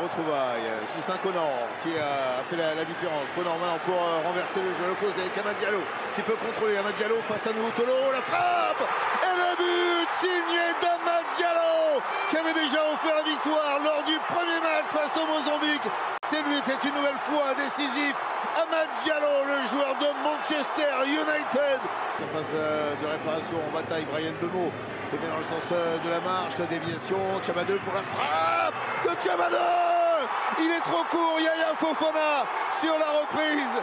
retrouvailles. Gislain Conan qui a fait la différence. Conan maintenant pour renverser le jeu. L'opposé avec Amad Diallo qui peut contrôler. Amad Diallo face à nouveau Tolo. La frappe et le but signé d'Amad Diallo qui avait déjà offert la victoire lors du premier match face au Mozambique. C'est lui qui est une nouvelle fois décisif. Amad Diallo, le joueur de Manchester United. En phase de réparation en bataille, Bryan Mbeumo fait bien dans le sens de la marche, la déviation. Tchabadeu pour la frappe de Tchabadeu. Il est trop court, Yaya Fofana sur la reprise.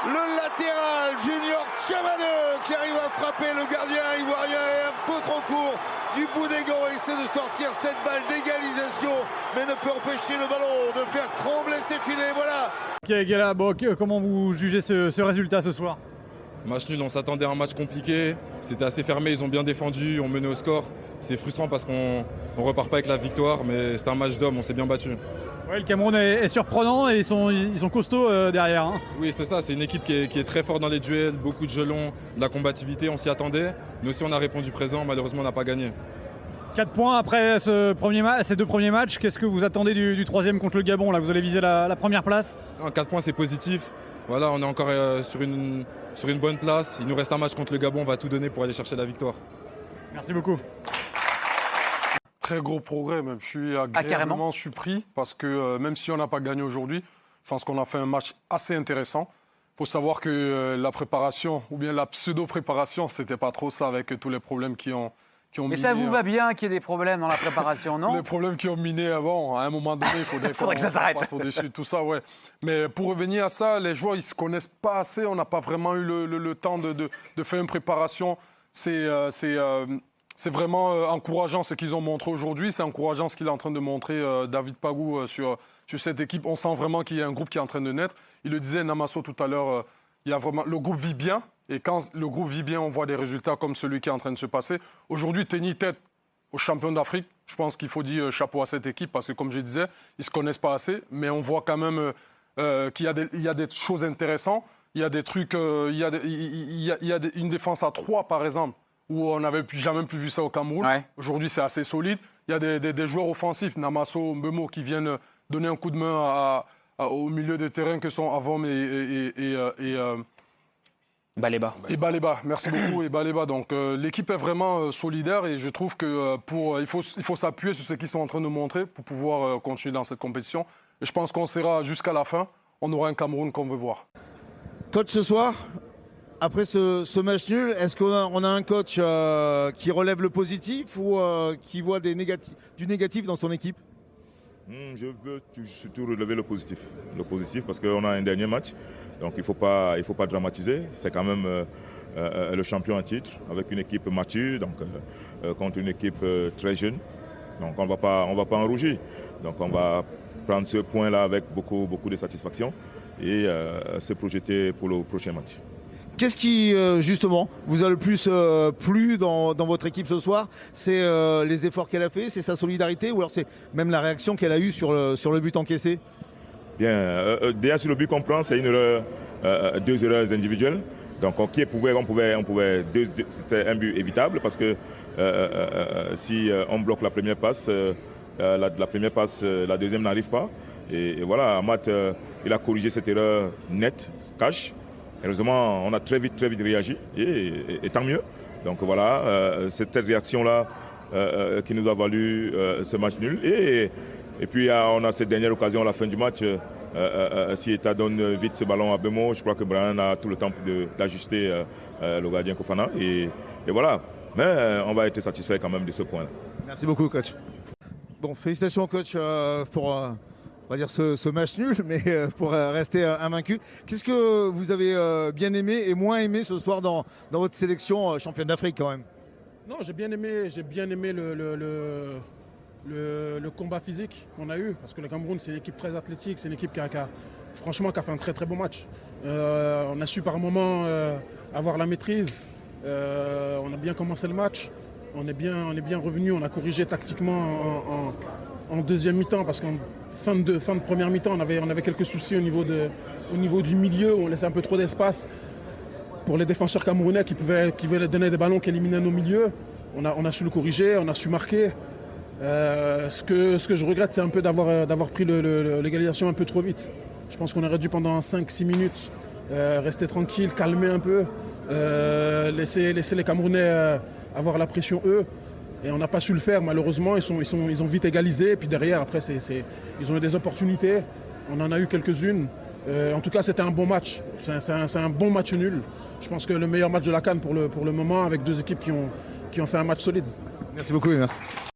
Le latéral Junior Tchabadeu qui arrive à frapper le gardien ivoirien est un peu trop court. Du bout des gants, il essaie de sortir cette balle d'égalisation, mais ne peut empêcher le ballon de faire trembler ses filets. Voilà. Ok, Guéla, bon, comment vous jugez ce résultat ce soir? Match nul, on s'attendait à un match compliqué. C'était assez fermé, ils ont bien défendu, on menait au score. C'est frustrant parce qu'on ne repart pas avec la victoire, mais c'était un match d'hommes, on s'est bien battu. Ouais, le Cameroun est surprenant et ils sont costauds derrière. Hein. Oui, c'est ça, c'est une équipe qui est très forte dans les duels, beaucoup de jeux longs, de la combativité, on s'y attendait. Nous aussi, on a répondu présent, malheureusement, on n'a pas gagné. 4 points après ces deux premiers matchs. Qu'est-ce que vous attendez du troisième contre le Gabon? Là, vous allez viser la première place? 4 points, c'est positif. Voilà, on est encore sur une bonne place. Il nous reste un match contre le Gabon, on va tout donner pour aller chercher la victoire. Merci beaucoup. Très gros progrès même. Je suis agréablement surpris parce que même si on n'a pas gagné aujourd'hui, je pense qu'on a fait un match assez intéressant. Il faut savoir que la préparation, ou bien la pseudo-préparation, c'était pas trop ça avec tous les problèmes qui ont Mais miné, ça vous va bien qu'il y ait des problèmes dans la préparation, non? Les problèmes qui ont miné avant, à un moment donné, il faudrait que ça s'arrête. passe au-dessus de tout ça, ouais. Mais pour revenir à ça, les joueurs, ils se connaissent pas assez. On n'a pas vraiment eu le temps de faire une préparation. C'est vraiment encourageant ce qu'ils ont montré aujourd'hui. C'est encourageant ce qu'il est en train de montrer David Pagou sur cette équipe. On sent vraiment qu'il y a un groupe qui est en train de naître. Il le disait Namasso tout à l'heure, le groupe vit bien. Et quand le groupe vit bien, on voit des résultats comme celui qui est en train de se passer. Aujourd'hui, Tenny tête au champion d'Afrique. Je pense qu'il faut dire chapeau à cette équipe parce que, comme je disais, ils ne se connaissent pas assez. Mais on voit quand même qu'il y a des choses intéressantes. Il y a des trucs, il y a une défense à 3, par exemple, où on n'avait jamais plus vu ça au Cameroun. Ouais. Aujourd'hui, c'est assez solide. Il y a des joueurs offensifs, Namasso, Mbeumo, qui viennent donner un coup de main au milieu de terrain que sont Avom et Baleba. Et Baleba, merci beaucoup. Et Baleba. Donc l'équipe est vraiment solidaire et je trouve que il faut s'appuyer sur ce qu'ils sont en train de montrer pour pouvoir continuer dans cette compétition. Et je pense qu'on sera jusqu'à la fin. On aura un Cameroun qu'on veut voir. Coach, ce soir, après ce match nul, est-ce qu'on a un coach qui relève le positif ou qui voit du négatif dans son équipe? Je veux surtout relever le positif parce qu'on a un dernier match, donc il faut pas dramatiser. C'est quand même le champion en titre avec une équipe mature, donc contre une équipe très jeune. Donc on va pas en rougir. Donc on va prendre ce point-là avec beaucoup de satisfaction et se projeter pour le prochain match. Qu'est-ce qui, justement, vous a le plus plu dans votre équipe ce soir? C'est les efforts qu'elle a fait, c'est sa solidarité, ou alors c'est même la réaction qu'elle a eue sur le but encaissé? Bien, déjà sur le but qu'on prend, c'est deux erreurs individuelles. Donc on pouvait c'est un but évitable parce que si on bloque la première passe, la deuxième n'arrive pas. Et voilà, Amat, il a corrigé cette erreur nette, cash. Heureusement, on a très vite réagi et tant mieux. Donc voilà, c'est cette réaction-là qui nous a valu ce match nul. Et puis on a cette dernière occasion à la fin du match. Si Eta donne vite ce ballon à Mbeumo, je crois que Brian a tout le temps d'ajuster le gardien Fofana. Et voilà, mais on va être satisfait quand même de ce point-là. Merci beaucoup, coach. Bon, félicitations, coach, pour... on va dire ce match nul, mais pour rester invaincu. Qu'est-ce que vous avez bien aimé et moins aimé ce soir dans votre sélection championne d'Afrique quand même? Non, j'ai bien aimé le combat physique qu'on a eu, parce que le Cameroun, c'est une équipe très athlétique, c'est une équipe qui a fait un très très bon match. On a su par moments avoir la maîtrise, on a bien commencé le match, on est bien revenu, on a corrigé tactiquement en deuxième mi-temps, parce qu'en fin de première mi-temps, on avait quelques soucis au niveau du milieu, où on laissait un peu trop d'espace pour les défenseurs camerounais qui pouvaient donner des ballons qui éliminaient nos milieux. On a su le corriger, on a su marquer. Ce que je regrette, c'est un peu d'avoir pris l'égalisation un peu trop vite. Je pense qu'on aurait dû pendant 5-6 minutes rester tranquille, calmer un peu, laisser les Camerounais avoir la pression eux. Et on n'a pas su le faire malheureusement, ils ont vite égalisé. Et puis derrière, après, ils ont eu des opportunités. On en a eu quelques-unes. En tout cas, c'était un bon match. C'est un bon match nul. Je pense que le meilleur match de la CAN pour le moment, avec deux équipes qui ont fait un match solide. Merci beaucoup et merci.